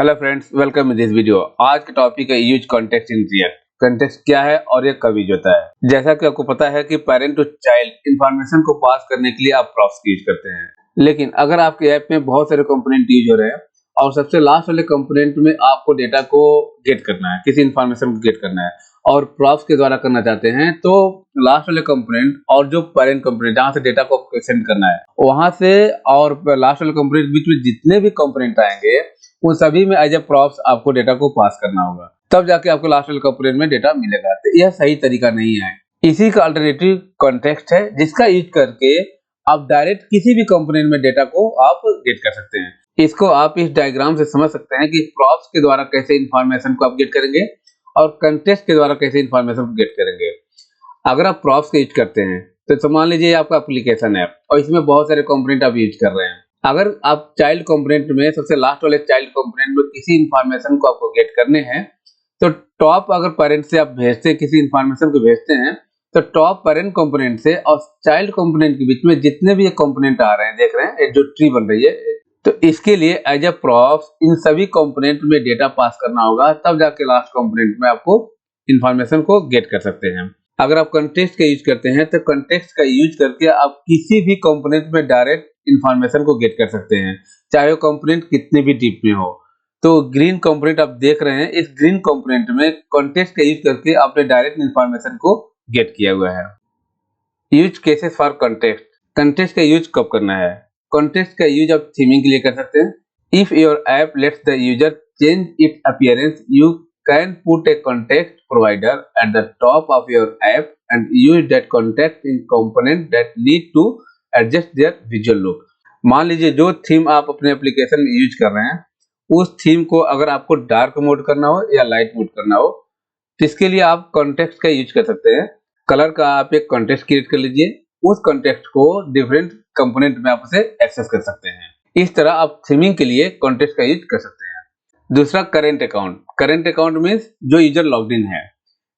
Hello friends, welcome in this video. आज का topic है use context in React. Context क्या है और ये कब यूज होता है। जैसा कि आपको पता है कि पेरेंट टू चाइल्ड इंफॉर्मेशन को पास करने के लिए आप प्रॉप्स यूज करते हैं, लेकिन अगर आपके ऐप में बहुत सारे कंपोनेंट यूज हो रहे हैं और सबसे लास्ट वाले कंपोनेंट में आपको डेटा को गेट करना है, किसी इंफॉर्मेशन को गेट करना है और प्रॉप्स के द्वारा करना चाहते हैं, तो लास्ट वाले कंपोनेंट और जो पेरेंट कंपोनेंट जहां से डेटा को सेंड करना है वहां से और लास्ट वाले कंपोनेंट के बीच में जितने भी कंपोनेंट आएंगे उन सभी में एज ए प्रॉप्स आपको डेटा को पास करना होगा, तब जाके आपको लास्ट वाले कंपोनेंट में डेटा मिलेगा। तो यह सही तरीका नहीं है। इसी का अल्टरनेटिव कॉन्टेक्स्ट है, जिसका यूज करके आप डायरेक्ट किसी भी कंपोनेंट में डेटा को आप गेट कर सकते हैं। इसको आप इस डायग्राम से समझ सकते हैं कि प्रॉप्स के द्वारा कैसे इंफॉर्मेशन को आप गेट करेंगे और कॉन्टेक्स्ट के द्वारा कैसे इंफॉर्मेशन को गेट करेंगे। अगर आप प्रॉप्स का यूज करते हैं तो मान लीजिए आपका एप्लीकेशन है और इसमें बहुत सारे कंपोनेंट आप यूज कर रहे हैं। अगर आप चाइल्ड कंपोनेंट में सबसे लास्ट वाले चाइल्ड कंपोनेंट में किसी इंफॉर्मेशन को आपको गेट करने हैं, तो टॉप अगर पेरेंट से आप भेजते हैं, किसी इंफॉर्मेशन को भेजते हैं, तो टॉप पेरेंट कंपोनेंट से और चाइल्ड कंपोनेंट के बीच में जितने भी ये कंपोनेंट आ रहे हैं, देख रहे हैं ये जो ट्री बन रही है, तो इसके लिए एज ए प्रॉप्स इन सभी कंपोनेंट में डेटा पास करना होगा, तब जाके लास्ट कंपोनेंट में आपको इंफॉर्मेशन को गेट कर सकते हैं। अगर आप कंटेक्स्ट का यूज करते हैं तो कंटेक्स्ट का यूज करके आप किसी भी कंपोनेंट में डायरेक्ट इंफॉर्मेशन को गेट कर सकते हैं, चाहे वो कंपोनेंट कितने भी डीप में हो। तो ग्रीन कंपोनेंट आप देख रहे हैं, इस ग्रीन कंपोनेंट में कंटेक्स्ट का यूज करके आपने डायरेक्ट इंफॉर्मेशन को गेट किया हुआ है। Use cases for context. Context का यूज कब करना है? कंटेक्स्ट का यूज आप थीमिंग के लिए कर सकते हैं। If your app let's the user change it's appearance, you can put a context provider at the top of your app and use that context in component that need to adjust their visual look। मान लीजिए जो theme आप अपने application में use कर रहे हैं, उस थीम को अगर आपको डार्क मोड करना हो या लाइट मोड करना हो, तो इसके लिए आप कॉन्टेक्स्ट का यूज कर सकते हैं। कलर का आप एक कॉन्टेक्स्ट क्रिएट कर लीजिए, उस कॉन्टेक्स्ट को डिफरेंट कंपोनेंट में आप उसे एक्सेस कर सकते हैं। इस तरह आप थीमिंग के लिए कॉन्टेक्स्ट का यूज कर सकते हैं। दूसरा, current account. Current account means जो यूजर लॉग्ड इन है।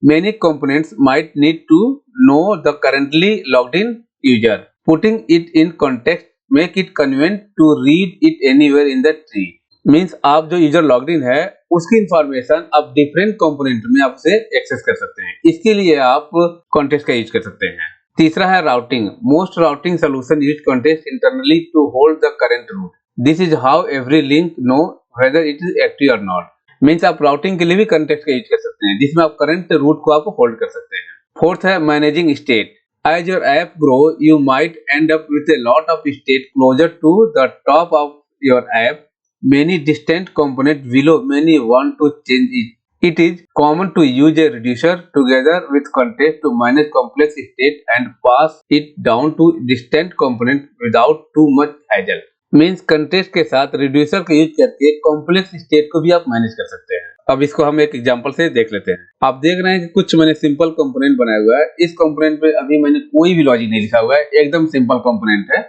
Many components might need to know the currently logged in user. Putting it in context make it convenient to read it anywhere in the tree. Means आप जो user logged in है उसकी information आप different component में आप उसे access कर सकते हैं। इसके लिए आप कॉन्टेक्स्ट का यूज कर सकते हैं। तीसरा है routing. Most routing solution use context internally to hold the current route. This is how every link know whether it is active or not। Means आप राउटिंग के लिए भी कंटेक्स्ट का यूज कर सकते हैं, जिसमें आप करंट रूट को आप होल्ड कर सकते हैं। फोर्थ है managing state. As your app grow you might end up with a lot of state closer to the top of your app. Many distant component below many want to change it। It is common to use a reducer together with context to manage complex state and pass it down to distant component without too much hassle। Means context के साथ reducer का use करके complex state को भी आप manage कर सकते हैं। अब इसको हम एक एग्जांपल से देख लेते हैं। आप देख रहे हैं कि कुछ मैंने सिंपल कंपोनेंट बनाया हुआ है। इस कंपोनेंट पे अभी मैंने कोई भी लॉजिक नहीं लिखा हुआ है, एकदम सिंपल कंपोनेंट है।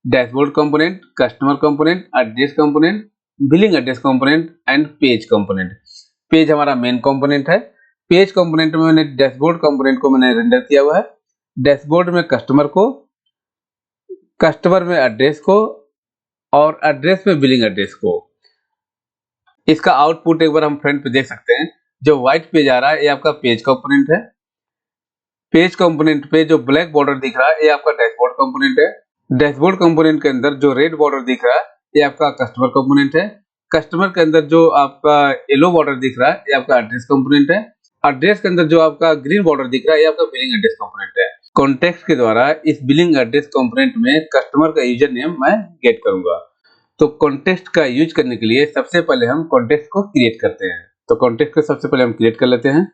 Dashboard component, customer component, address component, billing address component and page component. Page हमारा मेन कंपोनेंट है। पेज कंपोनेंट में मैंने डैशबोर्ड कंपोनेंट को मैंने रेंडर किया हुआ है। डैशबोर्ड में कस्टमर को, कस्टमर में एड्रेस को और एड्रेस में बिलिंग एड्रेस को। इसका आउटपुट एक बार हम फ्रंट पे देख सकते हैं। जो व्हाइट पेज आ रहा है ये आपका पेज कंपोनेंट है। पेज कंपोनेंट पे जो ब्लैक बॉर्डर दिख रहा है ये आपका डैशबोर्ड कंपोनेंट है। डैशबोर्ड कंपोनेंट के अंदर जो रेड बॉर्डर दिख रहा है ये आपका कस्टमर कंपोनेंट है। कस्टमर के अंदर जो आपका येलो बॉर्डर दिख रहा है ये आपका एड्रेस कंपोनेंट है। एड्रेस के अंदर जो आपका ग्रीन बॉर्डर दिख रहा है ये आपका बिलिंग एड्रेस कंपोनेंट है। कॉन्टेक्स्ट के द्वारा इस बिलिंग एड्रेस कंपोनेंट में कस्टमर का यूजर नेम मैं गेट करूंगा। तो कॉन्टेक्स्ट का यूज करने के लिए सबसे पहले हम कॉन्टेक्स्ट को क्रिएट करते हैं। तो कॉन्टेक्स्ट को सबसे पहले हम क्रिएट कर लेते हैं।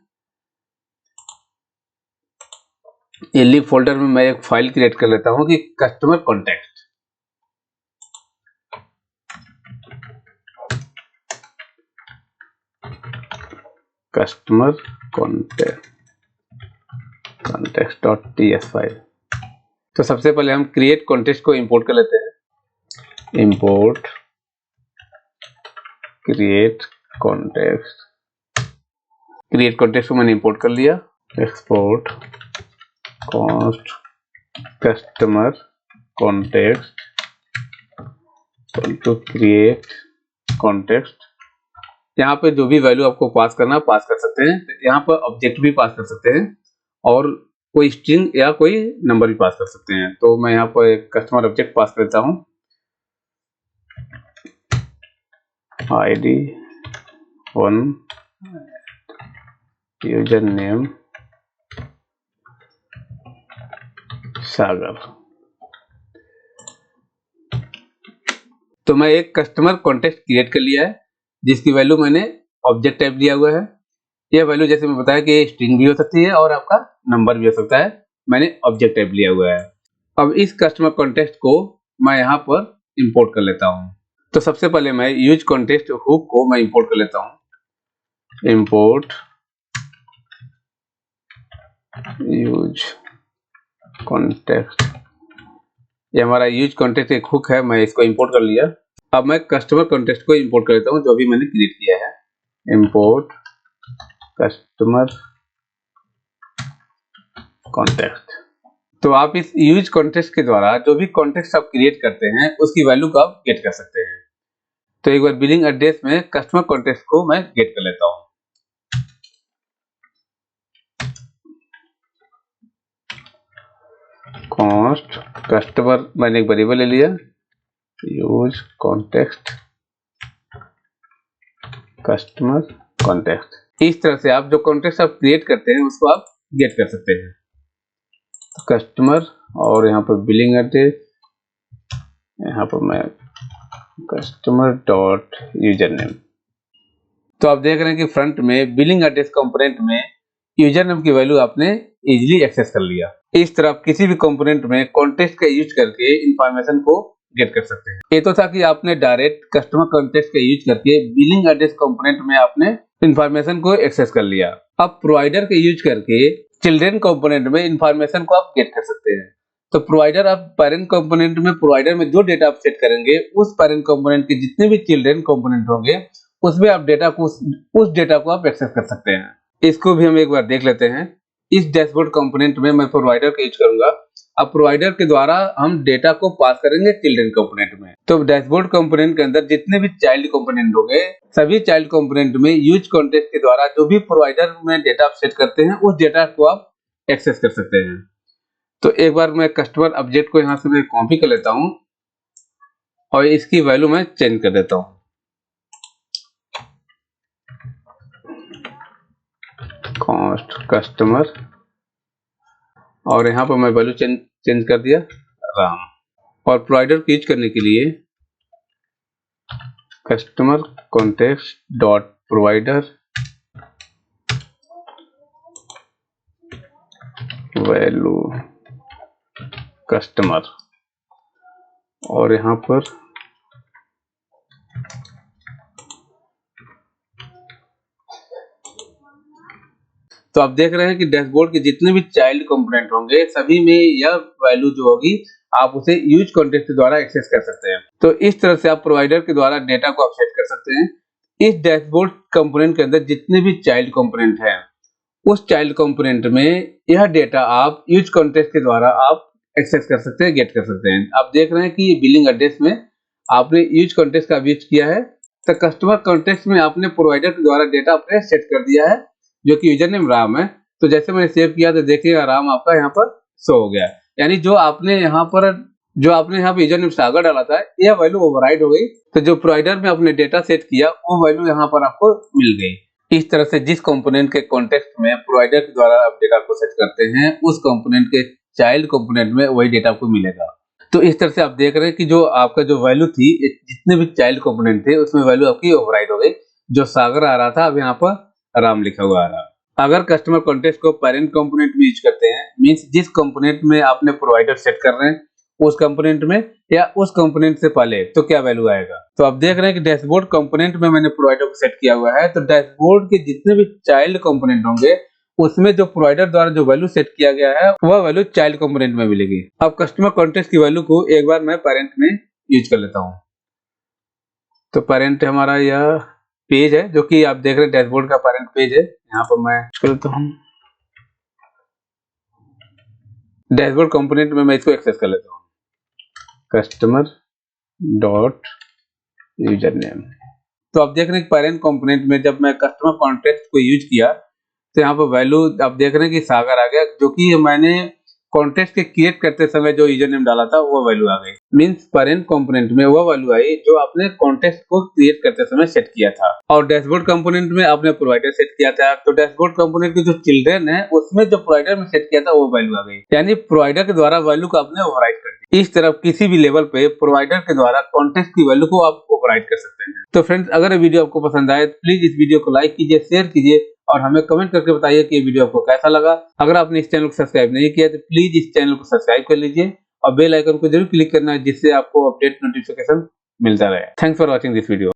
ये लिब फोल्डर में मैं एक फाइल क्रिएट कर लेता हूं कि customer context. Customer context.ts file. तो सबसे पहले हम क्रिएट कॉन्टेक्स्ट को इंपोर्ट कर लेते हैं। Import create context. Create context को मैंने इंपोर्ट कर लिया। Export const customer context to create context यहाँ पे जो भी वैल्यू आपको पास करना पास कर सकते हैं। यहाँ पर ऑब्जेक्ट भी पास कर सकते हैं और कोई स्ट्रिंग या कोई नंबर भी पास कर सकते हैं। तो मैं यहाँ पर एक कस्टमर ऑब्जेक्ट पास करता हूँ, ID 1 यूजर नेम सागर। तो मैं एक कस्टमर कॉन्टेक्ट क्रिएट कर लिया है जिसकी वैल्यू मैंने ऑब्जेक्ट टाइप लिया हुआ है। यह वैल्यू जैसे मैं बताया कि स्ट्रिंग भी हो सकती है और आपका नंबर भी हो सकता है, मैंने ऑब्जेक्ट टाइप लिया हुआ है। अब इस कस्टमर कॉन्टेक्ट को मैं यहाँ पर इंपोर्ट कर लेता हूँ। तो सबसे पहले मैं यूज कॉन्टेक्ट हुक को मैं इंपोर्ट कर लेता हूँ। इंपोर्ट यूज कॉन्टेक्ट, ये हमारा यूज कॉन्टेक्ट एक हुक है, मैं इसको इंपोर्ट कर लिया। अब मैं कस्टमर कॉन्टेक्ट को इंपोर्ट कर लेता हूँ जो भी मैंने क्रिएट किया है। Import customer contact. तो आप इस यूज कॉन्टेक्ट के द्वारा जो भी कॉन्टेक्ट आप क्रिएट करते हैं उसकी वैल्यू को आप गेट कर सकते हैं। तो एक बार बिलिंग एड्रेस में कस्टमर कॉन्टेक्ट को मैं गेट कर लेता हूँ। कॉस्ट कस्टमर मैंने एक वेरिएबल ले लिया, यूज कॉन्टेक्ट कस्टमर कॉन्टेक्ट। इस तरह से आप जो कॉन्टेक्ट आप क्रिएट करते हैं उसको आप गेट कर सकते हैं। तो कस्टमर और यहाँ पर बिलिंग एड्रेस, यहाँ पर मैं कस्टमर डॉट यूजर नेम। तो आप देख रहे हैं कि फ्रंट में बिलिंग एड्रेस कंपोनेंट में यूजर नेम की वैल्यू आपने इजीली एक्सेस कर लिया। इस तरह आप किसी भी कंपोनेंट में कॉन्टेक्स्ट का यूज करके इंफॉर्मेशन को गेट कर सकते हैं। ये तो था कि आपने डायरेक्ट कस्टमर कॉन्टेक्स्ट का यूज करके बिलिंग एड्रेस कंपोनेंट में आपने इंफॉर्मेशन को एक्सेस कर लिया। अब प्रोवाइडर का यूज करके चिल्ड्रन कंपोनेंट में इंफॉर्मेशन को आप गेट कर सकते हैं। तो प्रोवाइडर आप पेरेंट कंपोनेंट में प्रोवाइडर में जो डेटा आप सेट करेंगे उस पेरेंट कंपोनेंट के जितने भी चिल्ड्रन कंपोनेंट होंगे उसमें आप डेटा को उस डेटा को आप एक्सेस कर सकते हैं। इसको भी हम एक बार देख लेते हैं। इस डैशबोर्ड कंपोनेंट में मैं प्रोवाइडर का यूज करूंगा। अब प्रोवाइडर के द्वारा हम डेटा को पास करेंगे चिल्ड्रन कंपोनेंट में। तो डैशबोर्ड कंपोनेंट के अंदर जितने भी चाइल्ड कंपोनेंट होंगे सभी चाइल्ड कंपोनेंट में यूज कॉन्टेक्स्ट के द्वारा जो भी प्रोवाइडर में डेटा आप सेट करते हैं उस डेटा को आप एक्सेस कर सकते हैं। तो एक बार मैं कस्टमर ऑब्जेक्ट को यहाँ से मैं कॉपी कर लेता हूँ और इसकी वैल्यू मैं चेंज कर देता हूँ। कॉस्ट कस्टमर और यहाँ पर मैं वैल्यू चेंज कर दिया राम। और प्रोवाइडर को यूज करने के लिए customer context dot provider value customer और यहाँ पर तो आप देख रहे हैं कि डैशबोर्ड के जितने भी चाइल्ड कंपोनेंट होंगे सभी में यह वैल्यू जो होगी आप उसे यूज कॉन्टेक्स्ट के द्वारा एक्सेस कर सकते हैं। तो इस तरह से आप प्रोवाइडर के द्वारा डेटा को आप सेट कर सकते हैं। इस डैशबोर्ड कंपोनेंट के अंदर जितने भी चाइल्ड कंपोनेंट हैं उस चाइल्ड कंपोनेंट में यह डेटा आप यूज कॉन्टेक्स्ट के द्वारा आप एक्सेस कर सकते हैं, गेट कर सकते हैं। आप देख रहे हैं कि बिलिंग एड्रेस में आपने यूज कॉन्टेक्स्ट का यूज किया है। तो कस्टमर कॉन्टेक्स्ट में आपने प्रोवाइडर के द्वारा डेटा आपने सेट कर दिया है जो कि यूजर नेम राम है। तो जैसे मैंने सेव किया तो देखिएगा राम आपका यहाँ पर शो हो गया। यानी जो आपने यहाँ पर यूजर नेम सागर डाला था यह वैल्यू ओवरराइड हो गई। तो जो प्रोवाइडर में आपने डेटा सेट किया वो वैल्यू यहाँ पर आपको मिल गई। इस तरह से जिस कंपोनेंट के कॉन्टेक्स्ट में प्रोवाइडर के द्वारा आप डेटा को सेट करते हैं उस कंपोनेंट के चाइल्ड कंपोनेंट में वही डेटा आपको मिलेगा। तो इस तरह से आप देख रहे हैं कि जो आपका जो वैल्यू थी जितने भी चाइल्ड कंपोनेंट थे उसमें वैल्यू आपकी ओवरराइड हो गई। जो सागर आ रहा था अब यहाँ पर राम लिखा हुआ आ रहा। अगर कस्टमर कॉन्टेक्स्ट को पेरेंट कंपोनेंट में यूज करते हैं मींस जिस कंपोनेंट में आपने प्रोवाइडर सेट कर रहे हैं उस कंपोनेंट में या उस कंपोनेंट से पहले तो क्या वैल्यू आएगा। तो आप देख रहे हैं कि डैशबोर्ड कंपोनेंट में मैंने प्रोवाइडर को सेट किया हुआ है। तो डैशबोर्ड के जितने भी चाइल्ड कंपोनेंट होंगे उसमें जो प्रोवाइडर द्वारा जो वैल्यू सेट किया गया है वह वैल्यू चाइल्ड कंपोनेंट में मिलेगी। अब कस्टमर कॉन्टेक्स्ट की वैल्यू को एक बार मैं पेरेंट में यूज कर लेता हूँ। तो पेरेंट हमारा यह पेज है जो कि आप देख रहे हैं डैशबोर्ड का पेरेंट पेज है। यहाँ पर मैं करता हूँ डैशबोर्ड कंपोनेंट में मैं इसको एक्सेस कर लेता हूँ। कस्टमर डॉट यूजर नेम तो आप देख रहे हैं पेरेंट कंपोनेंट में जब मैं कस्टमर कॉन्टेक्ट को यूज किया तो यहाँ पर वैल्यू आप देख रहे हैं कि सागर आ गया, जो कि मैंने कॉन्टेक्स्ट के क्रिएट करते समय जो यूजर नेम डाला था वो वैल्यू आ गई। मींस पेरेंट कंपोनेंट में वो वैल्यू आई जो आपने कॉन्टेक्स्ट को क्रिएट करते समय सेट किया था। और डैशबोर्ड कंपोनेंट में आपने प्रोवाइडर सेट किया था, तो डैशबोर्ड कंपोनेंट के जो चिल्ड्रन है उसमें जो प्रोवाइडर में सेट किया था वो वैल्यू आ गई, यानी प्रोवाइडर के द्वारा वैल्यू को आपने ओवरराइड कर दी। इस तरह किसी भी लेवल पे प्रोवाइडर के द्वारा कॉन्टेक्स्ट की वैल्यू को आप ओवरराइड कर सकते हैं। तो फ्रेंड्स, अगर ये वीडियो आपको पसंद आए तो प्लीज इस वीडियो को लाइक कीजिए, शेयर कीजिए और हमें कमेंट करके बताइए कि ये वीडियो आपको कैसा लगा। अगर आपने इस चैनल को सब्सक्राइब नहीं किया तो प्लीज इस चैनल को सब्सक्राइब कर लीजिए और बेल आइकन को जरूर क्लिक करना है जिससे आपको अपडेट नोटिफिकेशन मिलता रहे। Thanks for watching this video.